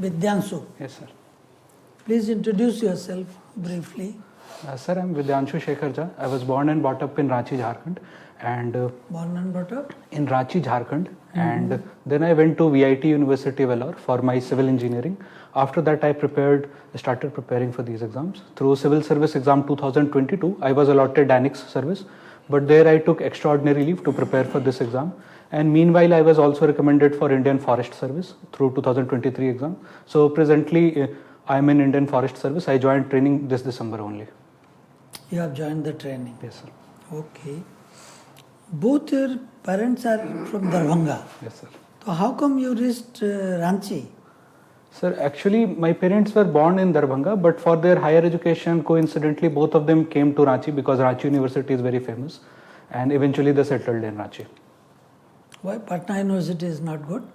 Vidyanshu. Yes, sir. Please introduce yourself briefly. Sir, I'm Vidyanshu Shekhar Jha. I was born and brought up in Ranchi, Jharkhand. And Born and brought up? in Ranchi, Jharkhand. And then I went to VIT University, Vellore for my civil engineering. After that, I started preparing for these exams. Through Civil Service Exam 2022, I was allotted Annex service. But there I took extraordinary leave to prepare for this exam. And meanwhile, I was also recommended for Indian Forest Service through 2023 exam. So presently, I am in Indian Forest Service. I joined training this December only. You have joined the training? Yes, sir. Okay. Both your parents are from Darbhanga. Yes, sir. So how come you reached Ranchi? Sir, actually, my parents were born in Darbhanga, but for their higher education, coincidentally, both of them came to Ranchi because Ranchi University is very famous. And eventually, they settled in Ranchi. Why Patna University is not good?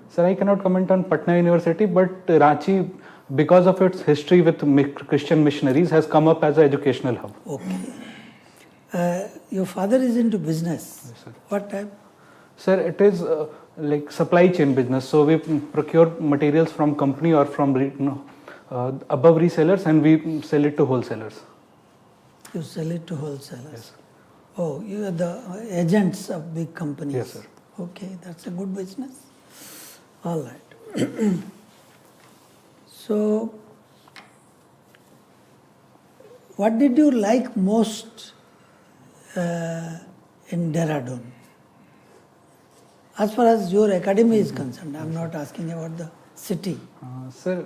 Sir, I cannot comment on Patna University, but Ranchi, because of its history with Christian missionaries, has come up as an educational hub. Okay. Your father is into business. Yes, sir. What type? Sir, it is like supply chain business. So we procure materials from company or from above resellers, and we sell it to wholesalers. You sell it to wholesalers? Yes, sir. Oh, you are the agents of big companies? Yes, sir. Okay, that's a good business. All right. So, what did you like most in Dehradun? As far as your academy is concerned, I am not asking about the city. Sir,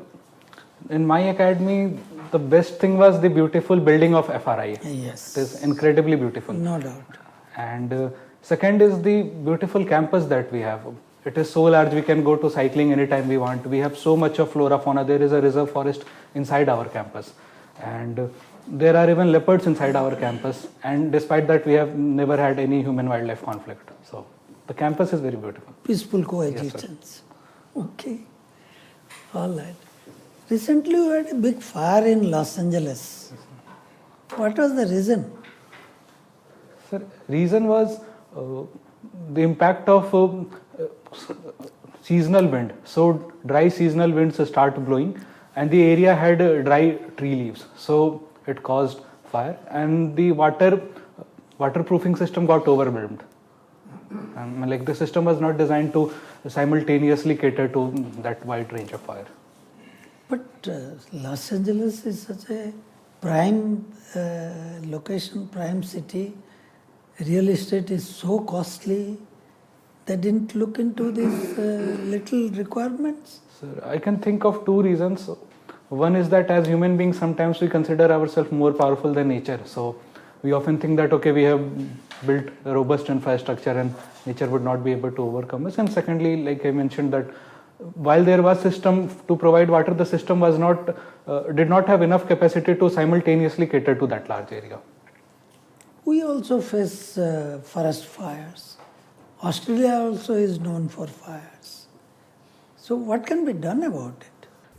in my academy, the best thing was the beautiful building of FRI. Yes. It is incredibly beautiful. No doubt. And second is the beautiful campus that we have. It is so large, we can go to cycling anytime we want. We have so much of flora, fauna. There is a reserve forest inside our campus. And there are even leopards inside our campus. And despite that, we have never had any human-wildlife conflict. So the campus is very beautiful. Peaceful coexistence. Yes, okay. All right. Recently, we had a big fire in Los Angeles. Yes, what was the reason? Sir, reason was the impact of seasonal wind. So dry seasonal winds start blowing, and the area had dry tree leaves. So it caused fire, and the waterproofing system got overwhelmed. Like the system was not designed to simultaneously cater to that wide range of fire. But Los Angeles is such a prime location, prime city. Real estate is so costly. They didn't look into these little requirements? Sir, I can think of two reasons. One is that as human beings, sometimes we consider ourselves more powerful than nature. So we often think that, okay, we have built a robust infrastructure and nature would not be able to overcome us. And secondly, like I mentioned, that while there was system to provide water, the system was did not have enough capacity to simultaneously cater to that large area. We also face forest fires. Australia also is known for fires. So what can be done about it?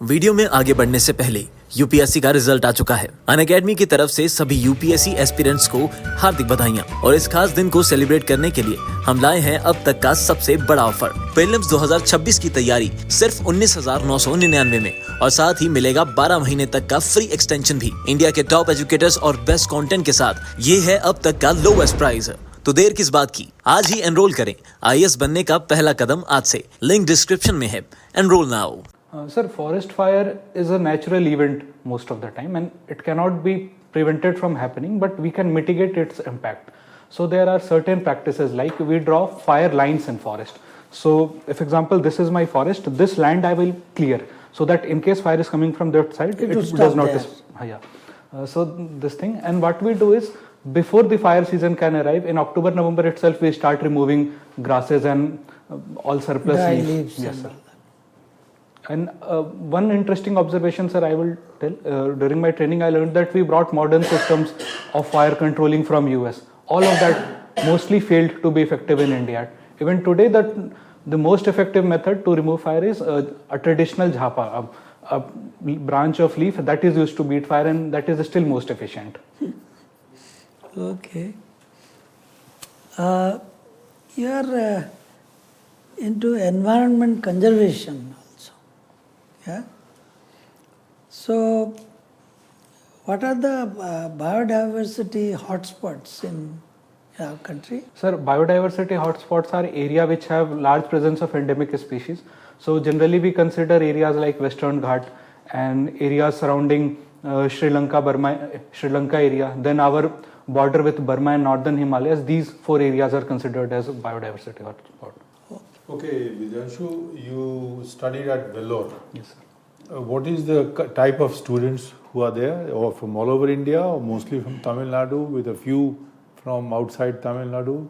Video में आगे बढ़ने से पहले UPSC का result आ चुका है। Unacademy की तरफ से सभी यूपीएससी एस्पिरेंट्स को हार्दिक बधाइयां और इस खास दिन को सेलिब्रेट करने के लिए हम लाए हैं अब तक का सबसे बड़ा ऑफर। प्रीलिम्स 2026 की तैयारी सिर्फ 19,999 में और साथ ही मिलेगा 12 महीने तक का फ्री एक्सटेंशन भी। इंडिया के टॉप एजुकेटर्स और बेस्ट कंटेंट के साथ ये है अब तक का लोएस्ट प्राइस। तो देर किस बात की, आज ही एनरोल करें। आईएएस बनने का पहला कदम आज से। लिंक डिस्क्रिप्शन में है। Enrol now. Sir, forest fire is a natural event most of the time, and it cannot be prevented from happening, but we can mitigate its impact. So there are certain practices like we draw fire lines in forest. So if example, this is my forest, this land I will clear so that in case fire is coming from that side, it does not. So this thing, and what we do is before the fire season can arrive, in October, November itself, we start removing grasses and all surplus leaves. Yes, sir. And one interesting observation, sir, I will tell, during my training, I learned that we brought modern systems of fire controlling from US. All of that mostly failed to be effective in India. Even today, the most effective method to remove fire is a traditional jhapa, a branch of leaf that is used to beat fire, and that is still most efficient. Okay. You are into environment conservation also. Yeah. So, what are the biodiversity hotspots in our country? Sir, biodiversity hotspots are area which have large presence of endemic species. So generally we consider areas like Western Ghat and areas surrounding Sri Lanka area, then our border with Burma and northern Himalayas. These 4 areas are considered as biodiversity hotspot. Okay, Vidyanshu, you studied at Vellore. Yes, sir. What is the type of students who are there, or from all over India, or mostly from Tamil Nadu, with a few from outside Tamil Nadu?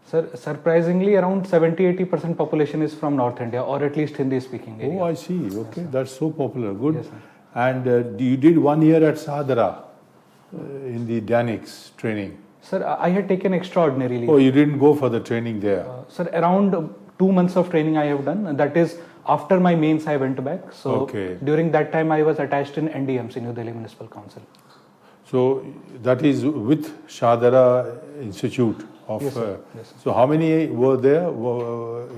Sir, surprisingly, around 70-80% population is from North India, or at least Hindi-speaking area. Oh, I see. Okay, Yes, that's so popular. Good. Yes, sir. And you did 1 year at Sadara in the Danix training. Sir, I had taken extraordinary leave. Oh, you didn't go for the training there? Sir, around 2 months of training I have done. That is, after my mains I went back. So Okay. during that time I was attached in NDMC, New Delhi Municipal Council. So that is with Shadara Institute of. Yes, sir. Yes, sir. So how many were there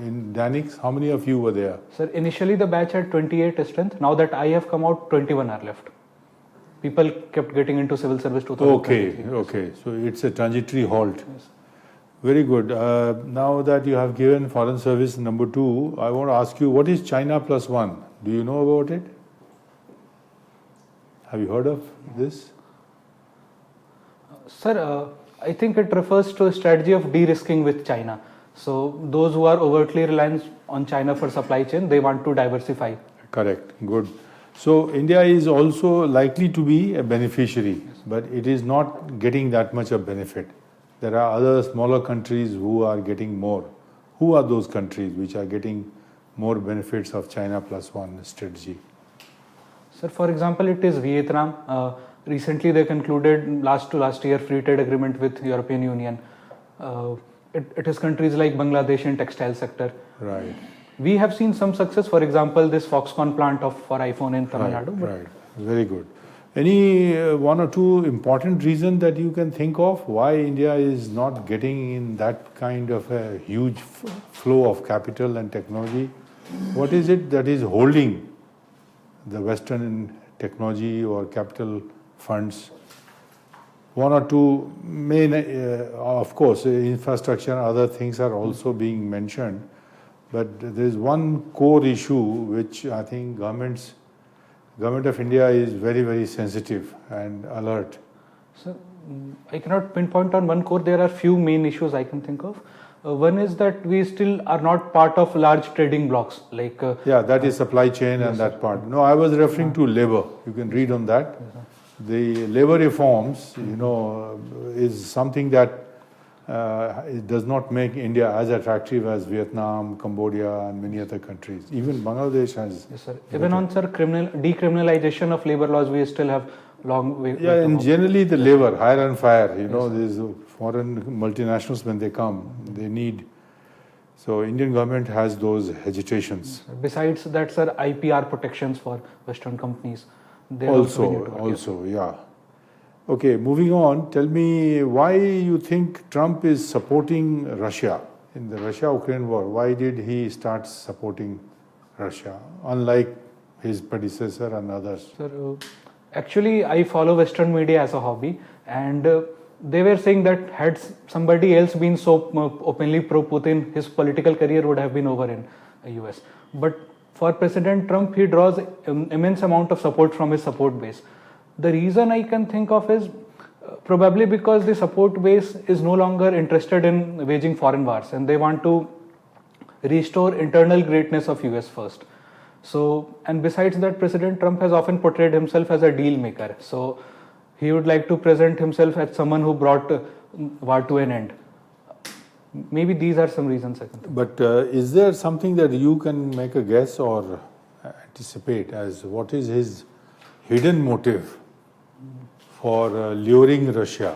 in Danix? How many of you were there? Sir, initially the batch had 28 strength. Now that I have come out, 21 are left. People kept getting into civil service 2023. Okay. So it's a transitory halt. Yes. Very good. Now that you have given foreign service number 2, I want to ask you, what is China +1? Do you know about it? Have you heard of this? Sir, I think it refers to a strategy of de-risking with China. So those who are overtly reliant on China for supply chain, they want to diversify. Correct. Good. So India is also likely to be a beneficiary, but it is not getting that much of benefit. There are other smaller countries who are getting more. Who are those countries which are getting more benefits of China +1 strategy? Sir, for example, it is Vietnam. Recently they concluded last year free trade agreement with European Union. It is countries like Bangladesh in textile sector. Right. We have seen some success. For example, this Foxconn plant for iPhone in Tamil Nadu. Right. Very good. Any 1 or 2 important reasons that you can think of why India is not getting in that kind of a huge flow of capital and technology? What is it that is holding the Western technology or capital funds? 1 or 2 main, of course, infrastructure and other things are also being mentioned, but there is one core issue which I think Government of India is very, very sensitive and alert. So, I cannot pinpoint on one core. There are few main issues I can think of. One is that we still are not part of large trading blocks. Like yeah, that is supply chain and that part. No, I was referring to labor. You can read on that. The labor reforms, is something that it does not make India as attractive as Vietnam, Cambodia, and many other countries. Even Bangladesh has. Yes, sir. Even on decriminalization of labor laws, we still have long way. Yeah, and generally the labor, hire and fire. These foreign multinationals, when they come, they need. So Indian government has those hesitations. Besides that, sir, IPR protections for Western companies. They Also, yeah. Okay, moving on, tell me why you think Trump is supporting Russia in the Russia-Ukraine war. Why did he start supporting Russia, unlike his predecessor and others? Sir, actually, I follow Western media as a hobby, and they were saying that had somebody else been so openly pro-Putin, his political career would have been over in the US. But for President Trump, he draws immense amount of support from his support base. The reason I can think of is probably because the support base is no longer interested in waging foreign wars, and they want to restore internal greatness of US first. So, and besides that, President Trump has often portrayed himself as a deal maker. So he would like to present himself as someone who brought war to an end. Maybe these are some reasons I can think. But is there something that you can make a guess or anticipate as what is his hidden motive for luring Russia?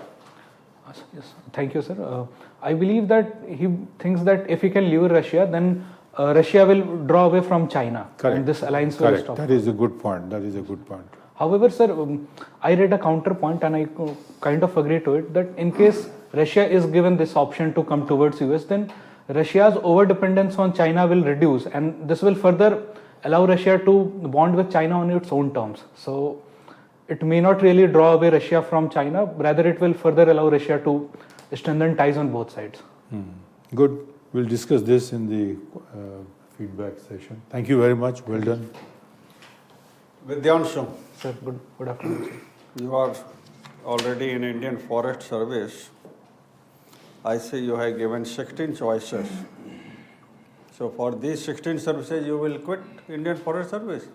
Yes, thank you, sir. I believe that he thinks that if he can lure Russia, then Russia will draw away from China. Correct. And this alliance will stop. That is a good point. However, sir, I read a counterpoint and I kind of agree to it that in case Russia is given this option to come towards US, then Russia's over-dependence on China will reduce, and this will further allow Russia to bond with China on its own terms. So it may not really draw away Russia from China, rather it will further allow Russia to strengthen ties on both sides. Good. We'll discuss this in the feedback session. Thank you very much. Well done. Vidyanshu, Sir, good afternoon. Sir. you are already in Indian Forest Service. I see you have given 16 choices. So for these 16 services, you will quit Indian Forest Service?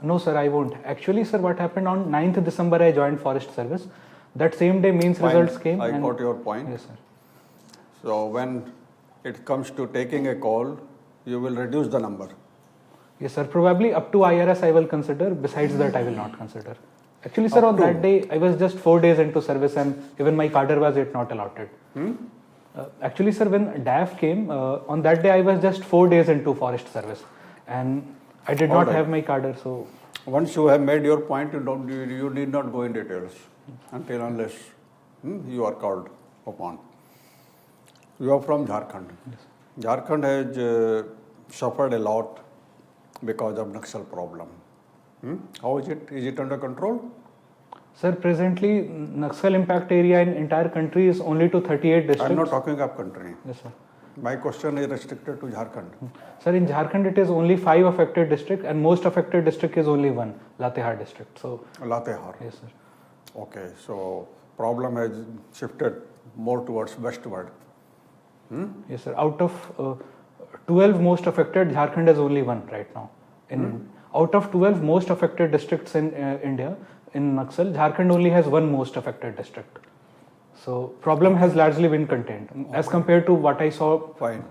No, sir, I won't. Actually, sir, what happened on 9th December, I joined Forest Service. That same day, mains Fine. results came. I got your point. Yes, sir. So when it comes to taking a call, you will reduce the number. Yes, sir. Probably up to IRS I will consider. Besides that, I will not consider. Actually, sir, on that day, I was just 4 days into service and even my cadre was yet not allotted. Actually, sir, when DAF came, on that day, I was just 4 days into forest service and I did not have my cadre. So Once you have made your point, you need not go in details until unless you are called upon. You are from Jharkhand. Yes. Jharkhand has suffered a lot because of Naxal problem. How is it? Is it under control? Sir, presently, Naxal impact area in entire country is only to 38 districts. I'm not talking of country. Yes, sir. My question is restricted to Jharkhand. Sir, in Jharkhand, it is only 5 affected districts and most affected district is only 1, Latehar district. So, Latehar. yes, sir. Okay, so problem has shifted more towards westward. Yes, sir. Out of 12 most affected, Jharkhand is only 1 right now. Out of 12 most affected districts in India, in Naxal, Jharkhand only has 1 most affected district. So problem has largely been contained as compared to what I saw. Fine.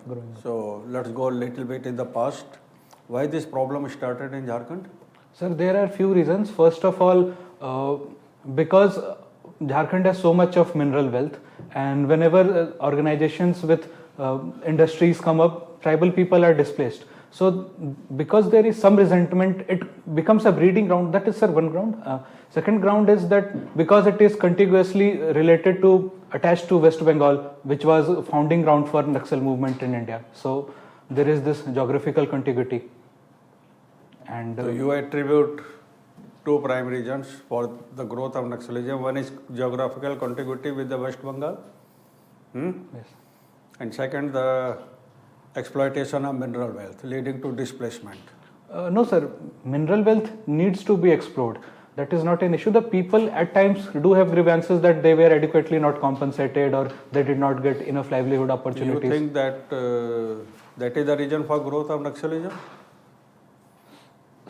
So let's go a little bit in the past. Why this problem started in Jharkhand? Sir, there are few reasons. First of all, because Jharkhand has so much of mineral wealth, and whenever organizations with industries come up, tribal people are displaced. So because there is some resentment, it becomes a breeding ground. That is, sir, one ground. Second ground is that because it is contiguously related to, attached to West Bengal, which was founding ground for Naxal movement in India. So there is this geographical contiguity. And So you attribute 2 prime reasons for the growth of Naxalism. One is geographical contiguity with the West Bengal. yes. And second, the exploitation of mineral wealth leading to displacement. No, sir. Mineral wealth needs to be explored. That is not an issue. The people at times do have grievances that they were adequately not compensated or they did not get enough livelihood Do opportunities. you think that that is the reason for growth of Naxalism?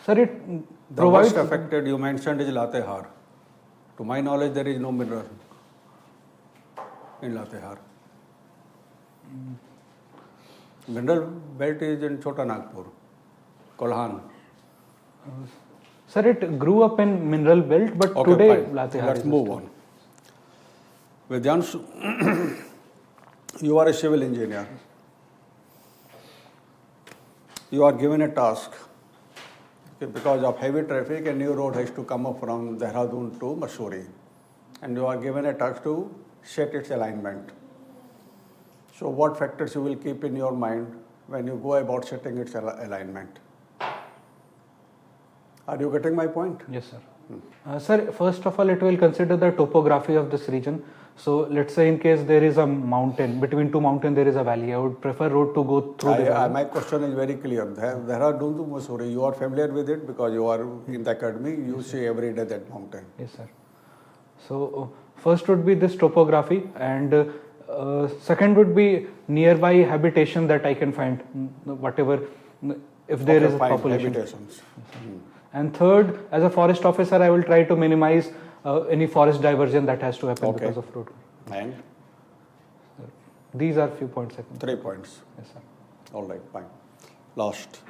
Sir, it The provides. worst affected you mentioned is Latehar. To my knowledge, there is no mineral in Latehar. Mineral belt is in Chota Nagpur, Kolhan. Sir, it grew up in mineral belt, but Okay, today fine. Latehar Let's is move still- on. Vidyanshu, you are a civil engineer. You are given a task. Okay, because of heavy traffic, a new road has to come up from Dehradun to Mussoorie. And you are given a task to set its alignment. So what factors you will keep in your mind when you go about setting its alignment? Are you getting my point? Yes, sir. Sir, first of all, it will consider the topography of this region. So, let's say in case there is a mountain, between 2 mountains there is a valley, I would prefer road to go through the valley. My question is very clear. Dehradun to Mussoorie, you are familiar with it because you are in the academy, you see every day that mountain. Yes, sir. So, first would be this topography, and second would be nearby habitation that I can find, whatever, if there is a Fine, population. habitations. And third, as a forest officer, I will try to minimize any forest diversion that has to happen Okay. because of road. And These are few points I can. 3 points. Yes, sir. All right, fine. Last.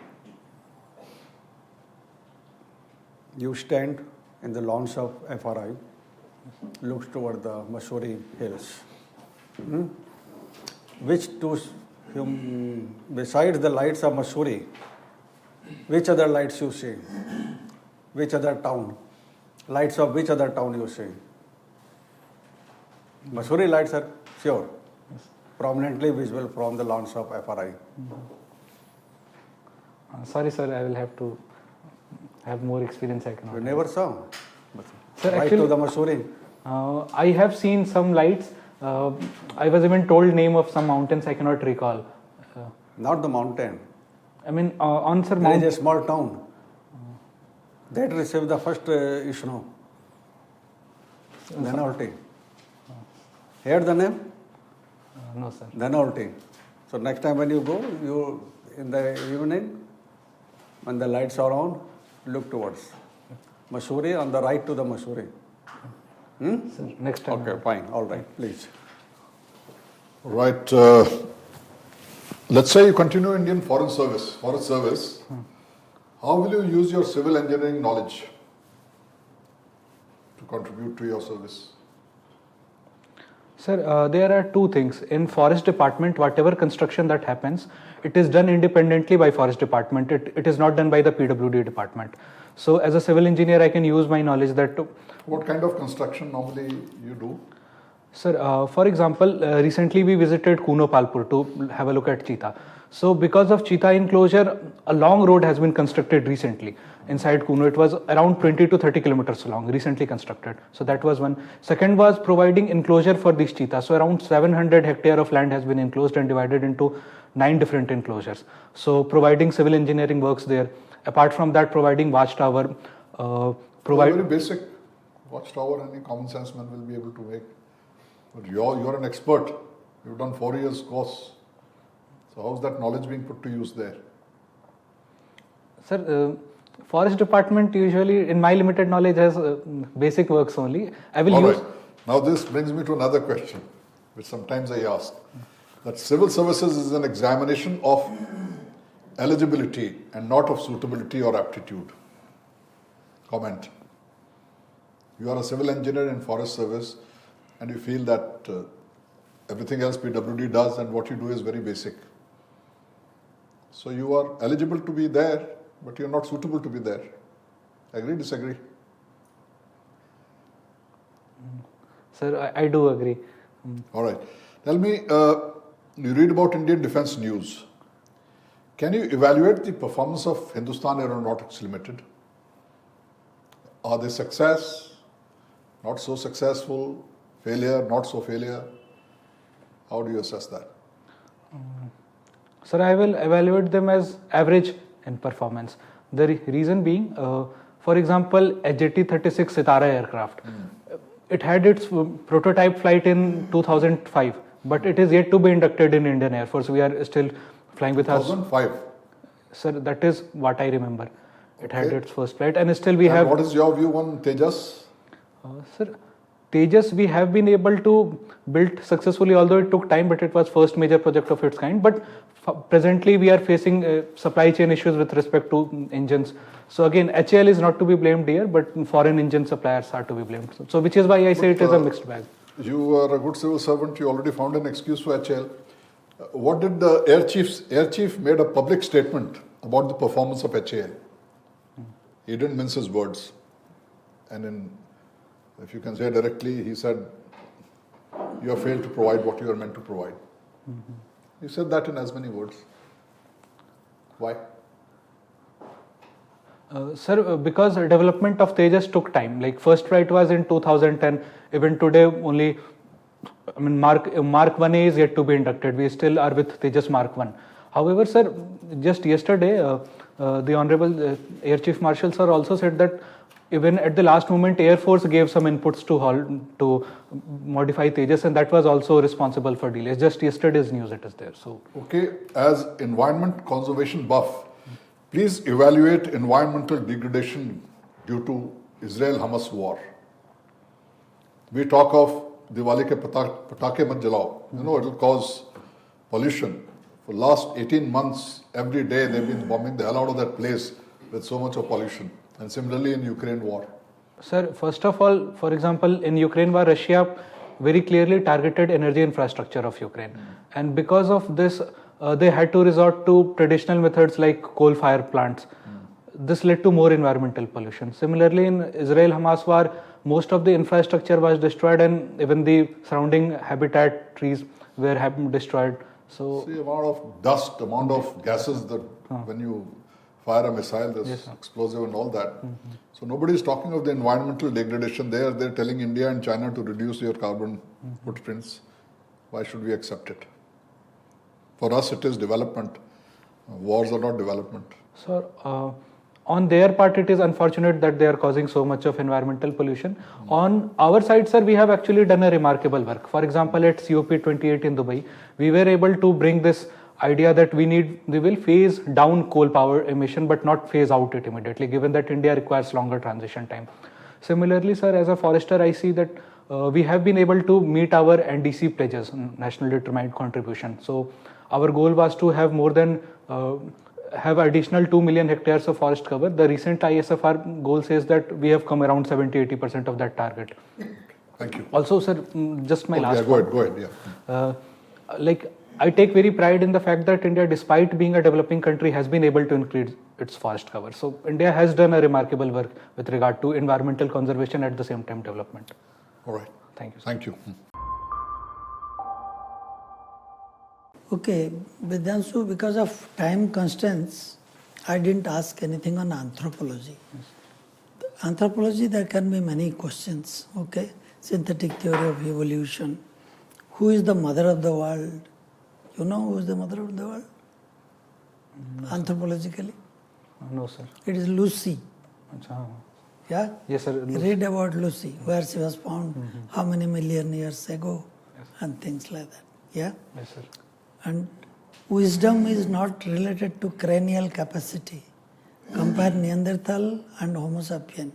You stand in the lawns of FRI, looks toward the Mussoorie hills. Which two, besides the lights of Mussoorie, which other lights you see? Which other town? Lights of which other town you see? Mussoorie lights are sure, prominently visible from the lawns of FRI. Sorry, sir, I will have to have more experience. I cannot. You never saw? Sir, Right actually, to the Mussoorie. I have seen some lights. I was even told name of some mountains. I cannot recall. Not the mountain. I mean, on sir, There is a small town that received the first snow. Dhanolti. Heard the name? no, sir. Dhanolti. So next time when you go, you in the evening, when the lights are on, look towards Mussoorie, on the right to the Mussoorie. Sir, next time. Okay, fine. All right, please. Right. Let's say you continue Indian Forest Service. How will you use your civil engineering knowledge to contribute to your service? Sir, there are two things. In forest department, whatever construction that happens, it is done independently by forest department. It is not done by the PWD department. So as a civil engineer, I can use my knowledge that. What kind of construction normally you do? Sir, for example, recently we visited Kuno Palpur to have a look at cheetah. So because of cheetah enclosure, a long road has been constructed recently inside Kuno. It was around 20 to 30 kilometers long, recently constructed. So that was one. Second was providing enclosure for these cheetahs. So around 700 hectare of land has been enclosed and divided into 9 different enclosures. So providing civil engineering works there. Apart from that, providing watchtower. Very basic watchtower, any common sense man will be able to make. But you're an expert. You've done 4 years course. So how's that knowledge being put to use there? Sir, forest department usually, in my limited knowledge, has basic works only. I will All use. right. Now this brings me to another question, which sometimes I ask. That civil services is an examination of eligibility and not of suitability or aptitude. Comment. You are a civil engineer in forest service and you feel that everything else PWD does and what you do is very basic. So you are eligible to be there, but you are not suitable to be there. Agree, disagree? Sir, I do agree. All right. Tell me, you read about Indian Defence News. Can you evaluate the performance of Hindustan Aeronautics Limited? Are they success, not so successful, failure, not so failure? How do you assess that? Sir, I will evaluate them as average in performance. The reason being, for example, HJT-36 Sitara aircraft. It had its prototype flight in 2005, but it is yet to be inducted in Indian Air Force. We are still flying with us. 2005? Sir, that is what I remember. It had its first flight and still we have... What is your view on Tejas? Sir, Tejas we have been able to build successfully, although it took time, but it was first major project of its kind. But presently we are facing supply chain issues with respect to engines. So again, HAL is not to be blamed here, but foreign engine suppliers are to be blamed. So which is why I say it is a mixed bag. You are a good civil servant. You already found an excuse for HAL. What did the air chief made a public statement about the performance of HAL? He didn't mince his words. And if you can say directly, he said, you have failed to provide what you are meant to provide. He said that in as many words. Why? Sir, because development of Tejas took time. Like first flight was in 2010. Even today, only, I mean, Mark 1A is yet to be inducted. We still are with Tejas Mark 1. However, sir, just yesterday, the Honorable Air Chief Marshal sir also said that even at the last moment, Air Force gave some inputs to modify Tejas, and that was also responsible for delays. Just yesterday's news it is there. So okay, as environment conservation buff, please evaluate environmental degradation due to Israel-Hamas war. We talk of Diwali ke patake mat jalao. You know, it will cause pollution. For last 18 months, every day they've been bombing the hell out of that place with so much of pollution. And similarly in Ukraine war. Sir, first of all, for example, in Ukraine war, Russia very clearly targeted energy infrastructure of Ukraine. And because of this, they had to resort to traditional methods like coal-fired plants. This led to more environmental pollution. Similarly, in Israel-Hamas war, most of the infrastructure was destroyed and even the surrounding habitat trees were destroyed. So, see, amount of dust, amount of gases that when you fire a missile, there's Yes, sir. explosive and all that. So nobody is talking of the environmental degradation there. They're telling India and China to reduce your carbon footprints. Why should we accept it? For us, it is development. Wars are not development. So, on their part, it is unfortunate that they are causing so much of environmental pollution. On our side, sir, we have actually done a remarkable work. For example, at COP28 in Dubai, we were able to bring this idea that we will phase down coal power emission, but not phase out it immediately, given that India requires longer transition time. Similarly, sir, as a forester, I see that we have been able to meet our NDC pledges, National Determined Contribution. So, our goal was to have more than have additional 2 million hectares of forest cover. The recent ISFR goal says that we have come around 70-80% of that target. Thank you. Also, sir, just my last. Yeah, go ahead. Yeah. Like, I take very pride in the fact that India, despite being a developing country, has been able to increase its forest cover. So, India has done a remarkable work with regard to environmental conservation at the same time development. All right. Thank you, sir. Thank you. Okay, Vidyanshu, because of time constraints, I didn't ask anything on anthropology. Anthropology, there can be many questions, okay? Synthetic theory of evolution. Who is the mother of the world? You know who is the mother of the world? Anthropologically? No, sir. It is Lucy. Achha. Yeah? Yes, sir. Read about Lucy, where she was found, how many million years ago, and things like that. Yeah? Yes, sir. And wisdom is not related to cranial capacity. Compare Neanderthal and Homo sapien.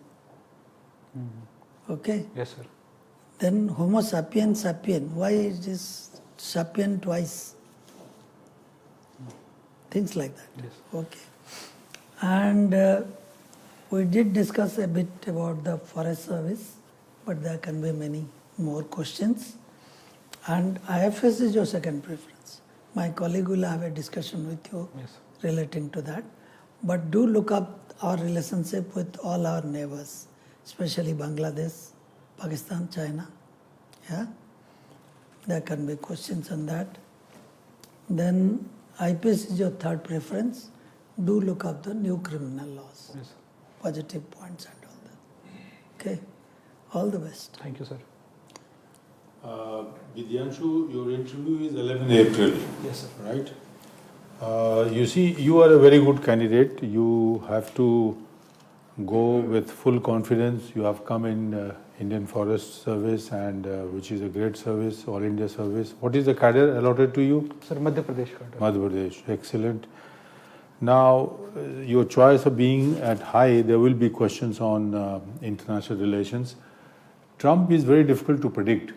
Okay? Yes, sir. Then Homo sapien sapien. Why is this sapien twice? Things like that. Yes. Okay. And we did discuss a bit about the Forest Service, but there can be many more questions. And IFS is your second preference. My colleague will have a discussion with you relating to that. But do look up our relationship with all our neighbors, especially Bangladesh, Pakistan, China. Yeah? There can be questions on that. Then IPS is your third preference. Do look up the new criminal laws, positive points and all that. Okay? All the best. Thank you, sir. Vidyanshu, your interview is 11 April. Yes, sir. Right? You see, you are a very good candidate. You have to go with full confidence. You have come in Indian Forest Service, and which is a great service, All India service. What is the cadre allotted to you? Sir, Madhya Pradesh. Madhya Pradesh. Excellent. Now, your choice of being at high, there will be questions on international relations. Trump is very difficult to predict.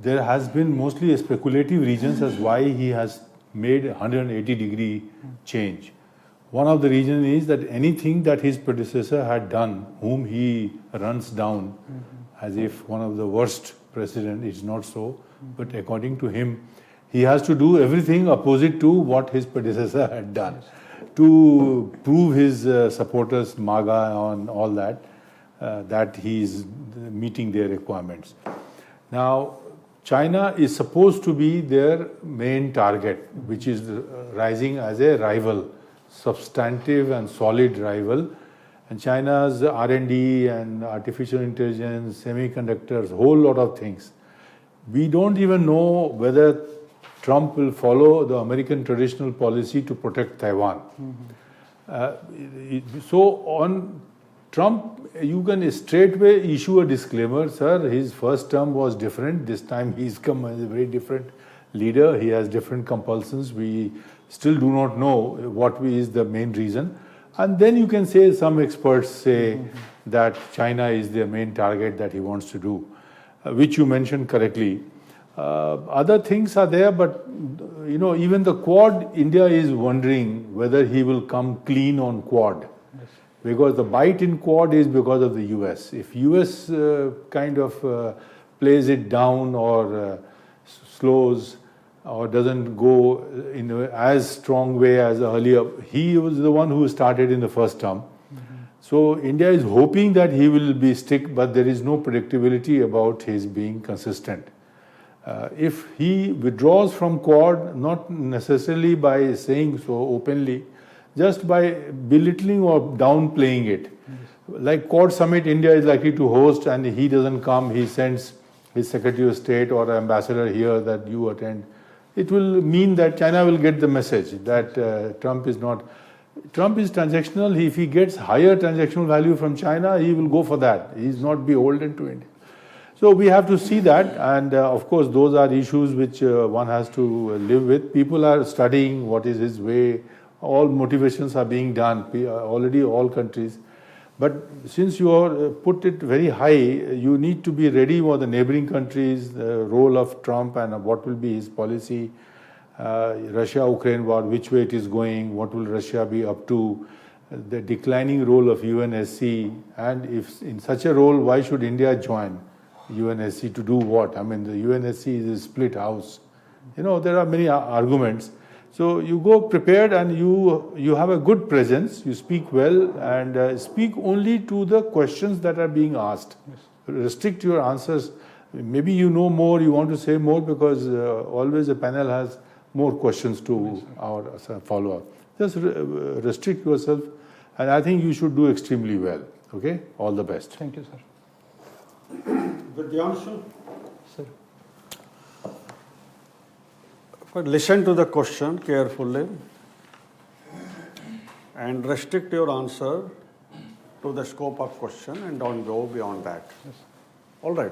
There has been mostly speculative reasons as why he has made 180-degree change. One of the reasons is that anything that his predecessor had done, whom he runs down as if one of the worst president, is not so. But according to him, he has to do everything opposite to what his predecessor had done to prove his supporters, MAGA, on all that, that he is meeting their requirements. Now, China is supposed to be their main target, which is rising as a rival, substantive and solid rival. And China's R&D and artificial intelligence, semiconductors, whole lot of things. We don't even know whether Trump will follow the American traditional policy to protect Taiwan. So on Trump, you can straightway issue a disclaimer, sir, his first term was different. This time he's come as a very different leader. He has different compulsions. We still do not know what is the main reason. And then you can say, some experts say that China is their main target that he wants to do, which you mentioned correctly. Other things are there, but you know, even the Quad, India is wondering whether he will come clean on Quad. Because the bite in Quad is because of the US. If US kind of plays it down or slows or doesn't go in as strong way as earlier, he was the one who started in the first term. So India is hoping that he will be stick, but there is no predictability about his being consistent. If he withdraws from Quad, not necessarily by saying so openly, just by belittling or downplaying it. Like Quad Summit, India is likely to host, and he doesn't come, he sends his Secretary of State or ambassador here that you attend. It will mean that China will get the message that Trump is transactional. If he gets higher transactional value from China, he will go for that. He is not beholden to India. So we have to see that, and of course those are issues which one has to live with. People are studying what is his way. All motivations are being done, already all countries. But since you are put it very high, you need to be ready for the neighboring countries, the role of Trump and what will be his policy, Russia-Ukraine war, which way it is going, what will Russia be up to, the declining role of UNSC, and if in such a role, why should India join UNSC to do what? I mean, the UNSC is a split house. You know, there are many arguments. So you go prepared and you have a good presence, you speak well, and speak only to the questions that are being asked. Yes. Restrict your answers. Maybe you know more, you want to say more, because always a panel has more questions to our follow-up. Just restrict yourself, and I think you should do extremely well. Okay? All the best. Thank you, sir. Vidyanshu? Sir. But listen to the question carefully and restrict your answer to the scope of question and don't go beyond that. Yes. All right.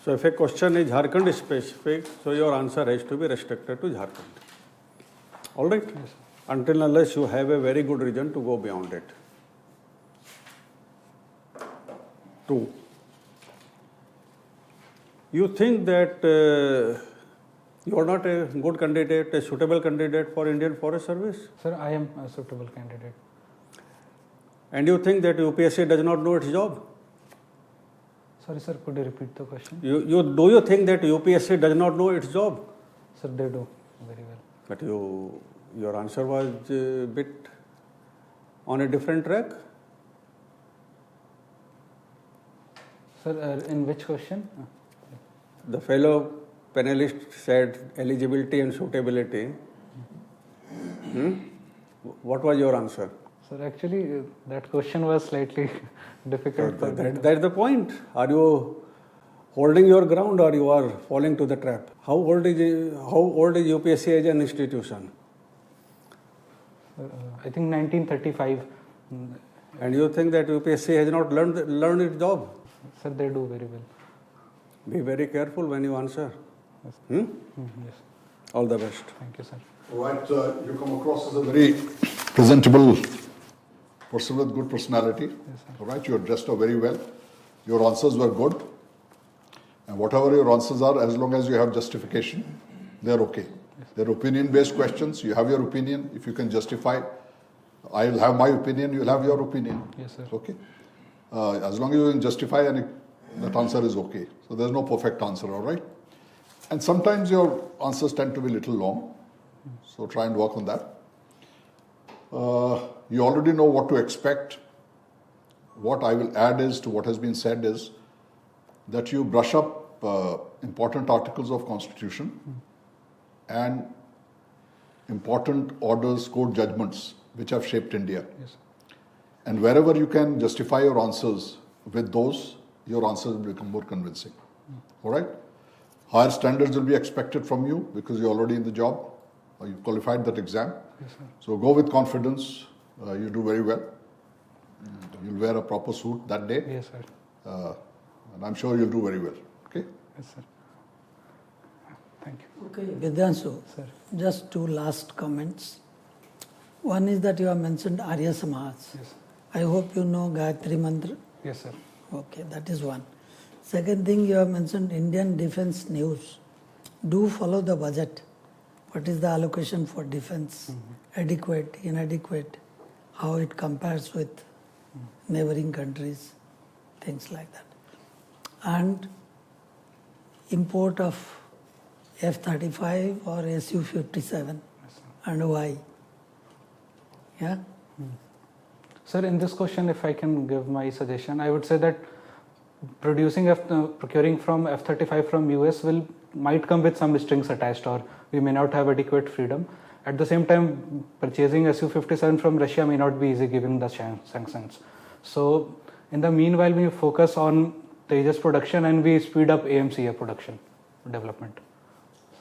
So if a question is Jharkhand specific, so your answer has to be restricted to Jharkhand. All right? Yes. Until unless you have a very good reason to go beyond it. 2. You think that you are not a good candidate, a suitable candidate for Indian Forest Service? Sir, I am a suitable candidate. And you think that UPSC does not know its job? Sorry, sir, could you repeat the question? Do you think that UPSC does not know its job? Sir, they do very well. But your answer was a bit on a different track. Sir, in which question? The fellow panelist said eligibility and suitability. What was your answer? Sir, actually, that question was slightly difficult. That's the point. Are you holding your ground or you are falling to the trap? How old is UPSC as an institution? I think 1935. And you think that UPSC has not learned its job? Sir, they do very well. Be very careful when you answer. Yes. Yes. All the best. Thank you, sir. All right, you come across as a very presentable person with good personality. Yes, sir. All right, you addressed her very well. Your answers were good. And whatever your answers are, as long as you have justification, they're okay. Yes. They're opinion-based questions. You have your opinion. If you can justify, I'll have my opinion, you'll have your opinion. Yes, sir. Okay? As long as you can justify, and that answer is okay. So there's no perfect answer, all right? And sometimes your answers tend to be a little long. So try and work on that. You already know what to expect. What I will add is to what has been said is that you brush up important articles of Constitution and important orders, court judgments which have shaped India. Yes. And wherever you can justify your answers with those, your answers will become more convincing. All right? Higher standards will be expected from you because you're already in the job or you qualified that exam. Yes, sir. So go with confidence. You do very well. You'll wear a proper suit that day. Yes, sir. And I'm sure you'll do very well. Okay? Yes, sir. Thank you. Okay, Vidyanshu, Sir. just 2 last comments. One is that you have mentioned Arya Samaj. Yes. I hope you know Gayatri Mantra. Yes, sir. Okay, that is one. Second thing, you have mentioned Indian defense news. Do follow the budget. What is the allocation for defense? Adequate, inadequate, how it compares with neighboring countries, things like that. And import of F-35 or Su-57 and why? Yeah? Sir, in this question, if I can give my suggestion, I would say that procuring from F-35 from US might come with some strings attached, or we may not have adequate freedom. At the same time, purchasing Su-57 from Russia may not be easy given the sanctions. So in the meanwhile, we focus on Tejas production and we speed up AMCA production development.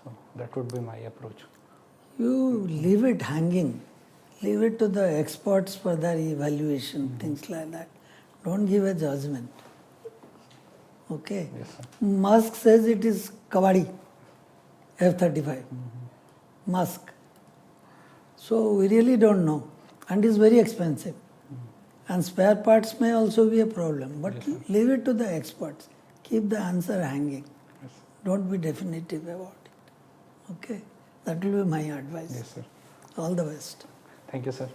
So that would be my approach. You leave it hanging. Leave it to the experts for their evaluation, things like that. Don't give a judgment. Okay? Yes, sir. Musk says it is Kawadi, F-35. Musk. So we really don't know. And it's very expensive. And spare parts may also be a problem. But leave it to the experts. Keep the answer hanging. Yes. Don't be definitive about it. Okay? That will be my advice. Yes, sir. All the best. Thank you, sir.